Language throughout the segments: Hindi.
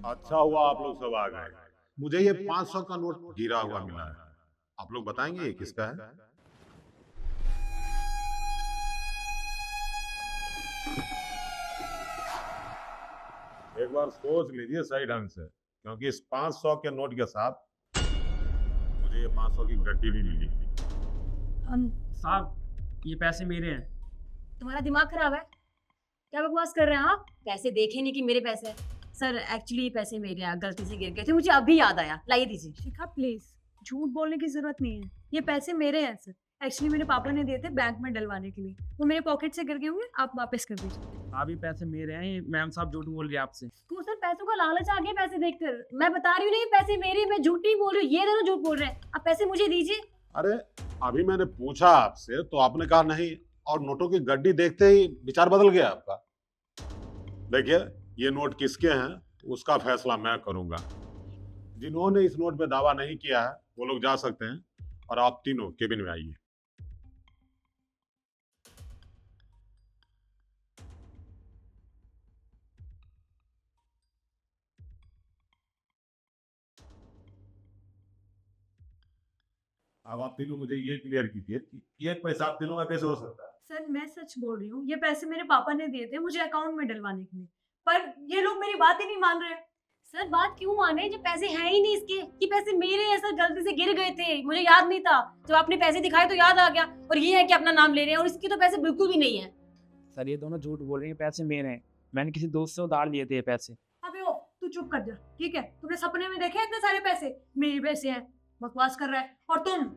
अच्छा हुआ आप लोग सब आ गए। मुझे ये 500 का नोट गिरा हुआ मिला है। आप लोग बताएंगे ये किसका है? एक बार सोच लीजिए सही ढंग से, क्योंकि इस 500 के नोट के साथ मुझे ये 500 की गड्डी भी मिली। हम साहब, ये पैसे मेरे हैं। तुम्हारा दिमाग खराब है? क्या बकवास कर रहे हैं आप? पैसे देखे नहीं कि मेरे पैसे हैं। सर एक्चुअली ये पैसे मेरे हैं, गलती से गिर गए थे, मुझे अभी याद आया। लाइए दीजिए। शिखा प्लीज, झूठ बोलने की जरूरत नहीं है। ये पैसे मेरे हैं सर। एक्चुअली मेरे पापा ने दिए थे बैंक में डलवाने के लिए। वो मेरे पॉकेट से गिर गए होंगे, आप वापस कर दीजिए। अभी पैसे मेरे हैं, ये मैम साहब झूठ बोल रही है आपसे। तो सर पैसों का लालच आ गया पैसे देखकर। मैं बता रही हूँ ना ये पैसे मेरे हैं, मैं झूठ नहीं बोल रही हूँ, ये दोनों झूठ बोल रहे हैं। आप पैसे मुझे दीजिए। अरे अभी मैंने पूछा आपसे तो आपने कहा नहीं, और नोटों की गड्डी देखते ही विचार बदल गया आपका। देखिए, ये नोट किसके हैं उसका फैसला मैं करूंगा। जिन्होंने इस नोट पे दावा नहीं किया है वो लोग जा सकते हैं, और आप तीनों केबिन में आइए। अब आप तीनों मुझे ये क्लियर कीजिए कि ये पैसा आप तीनों का कैसे हो सकता है? सर मैं सच बोल रही हूँ, ये पैसे मेरे पापा ने दिए थे मुझे अकाउंट में डलवाने के लिए। पर ये लोग मेरी बात ही नहीं मान रहे। सर बात क्यों माने जब पैसे हैं ही नहीं इसके? कि पैसे मेरे हैं सर, गलती से गिर गए थे, मुझे याद नहीं था। जब आपने पैसे दिखाए तो याद आ गया, और ये है कि अपना नाम ले रहे हैं, और इसके तो पैसे बिल्कुल भी नहीं है। सर ये दोनों झूठ बोल रही हैं, पैसे मेरे हैं। मैंने किसी दोस्त से उधार लिए थे ये पैसे। अबे ओ, तू चुप कर जा, ठीक है? तुमने सपने में देखे इतने सारे पैसे? मेरे पैसे हैं, बकवास कर रहा है। और तुम,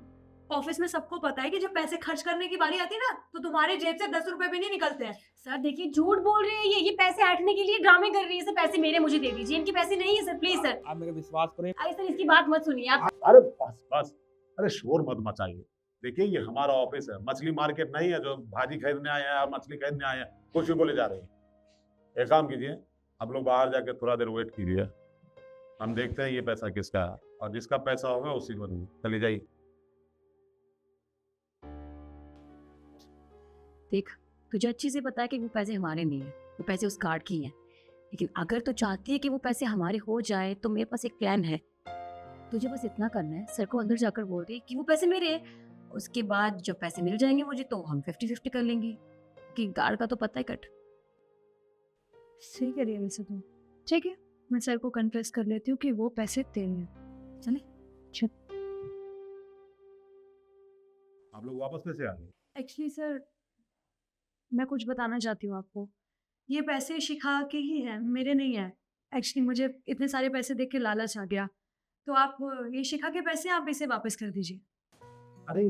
ऑफिस में सबको पता है कि जब पैसे खर्च करने की बारी आती है ना, तो तुम्हारे जेब से 10 रुपए भी नहीं निकलते हैं। सर देखिए झूठ बोल रहे हैं, ये पैसे ऐंठने के लिए ड्रामे कर रही है। सर पैसे मेरे, मुझे दे दीजिए, इनके पैसे नहीं है सर, प्लीज सर। आप मेरा विश्वास करें। आई सर इसकी बात मत सुनिए आप। अरे बस बस, अरे शोर मत मचाइए। देखिए ये हमारा ऑफिस है, मछली मार्केट नहीं है जो भाजी खरीदने आए हैं या मछली खरीदने आए हैं कुछ भी बोले जा रहे हैं। एक काम कीजिए, आप लोग बाहर जाके थोड़ा देर वेट कीजिए, हम देखते हैं ये पैसा किसका है, और जिसका पैसा होगा उसी को देंगे। चले जाइए। देख, तुझे अच्छी से पता है कि वो पैसे हमारे नहीं है, वो पैसे उस कार्ड की हैं। लेकिन अगर तू चाहती है कि वो पैसे हमारे हो जाए तो मेरे पास एक प्लान है। तुझे बस इतना करना है, सर को अंदर जाकर बोल दे कि वो पैसे मेरे हैं। उसके बाद जब पैसे मिल जाएंगे मुझे तो हम 50-50 कर लेंगे, कि गार्ड का तो पता ही कट। सही कह रही है वैसे तो। ठीक है, मैं सर को कन्फेस कर लेती हूँ कि वो पैसे तेरे हैं। चले। आप लोग वापस कैसे आ गए? एक्चुअली सर, मैं कुछ बताना चाहती हूँ आपको। ये पैसे शिखा के ही हैं, मेरे नहीं हैं। एक्चुअली मुझे इतने सारे पैसे देख के लालच आ गया, तो आप ये शिखा के पैसे आप इसे वापस कर दीजिए। अरे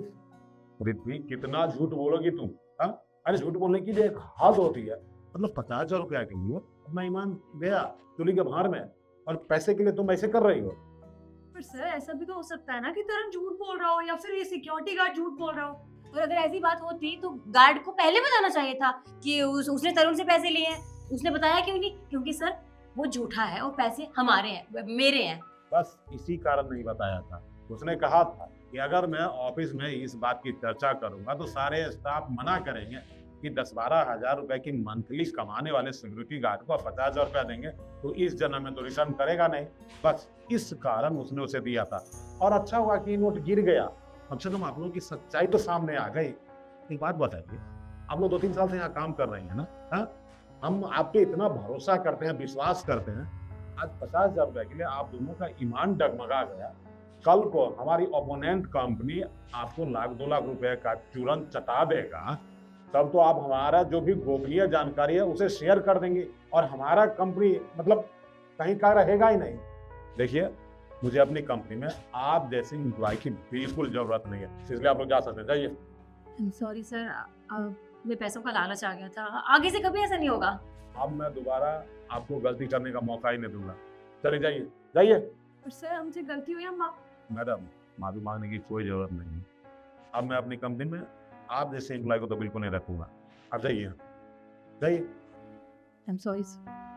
पृथ्वी, कितना झूठ बोलोगी तुम? हाँ, अरे झूठ बोलने की जो एक हद होती है, मतलब 50,000 रुपया के लिए अपना ईमान गया चुली के भार में, और पैसे के लिए तुम ऐसे कर रही हो? पर सर ऐसा भी तो हो सकता है ना कि तरुण झूठ बोल रहा हो, या फिर ये सिक्योरिटी गार्ड झूठ बोल रहा हो। और अगर ऐसी बात होती तो गार्ड को पहले बताना चाहिए था कि उसने तरुण से पैसे लिए हैं। उसने बताया क्यों नहीं? क्योंकि सर वो झूठा है और पैसे हमारे हैं, मेरे हैं। बस इसी कारण नहीं बताया था। उसने कहा था कि अगर मैं ऑफिस में इस बात की चर्चा करूंगा तो सारे स्टाफ मना करेंगे कि 10-12 हजार रुपए की मंथली कमाने वाले सिक्योरिटी गार्ड को 50,000 रुपया देंगे तो इस जन्म में तो रिटर्न करेगा नहीं। बस इस कारण उसने उसे दिया था, और अच्छा हुआ कि नोट गिर गया। कम से कम आप लोगों की सच्चाई तो सामने आ गई। एक बात बताइए, आप लोग 2-3 साल से यहाँ काम कर रहे हैं ना? हाँ, हम आप पे इतना भरोसा करते हैं, विश्वास करते हैं। आज 50,000 रुपए के लिए आप दोनों का ईमान डगमगा गया। कल को हमारी ओपोनेंट कंपनी आपको 1-2 लाख रुपए का चूरन चटा देगा, तब तो आप हमारा जो भी गोपनीय जानकारी है उसे शेयर कर देंगे, और हमारा कंपनी मतलब कहीं का रहेगा ही नहीं। देखिए, मुझे अपनी कंपनी में आप जैसे एम्प्लॉय की बिल्कुल जरूरत नहीं है, इसलिए आप लोग जा सकते हैं, जाइए। सॉरी सर, मैं पैसों का लालच आ गया था, आगे से कभी ऐसा नहीं होगा। अब मैं दोबारा आपको गलती करने का मौका ही नहीं दूंगा। चलिए जाइए जाइए। पर सर हमसे गलती हुई, हम मैडम, माफी मांगने की कोई जरूरत नहीं है। अब मैं अपनी कंपनी में आप जैसे एम्प्लॉय को तो बिल्कुल नहीं रखूंगा। आप जाइए जाइए। I am sorry sir.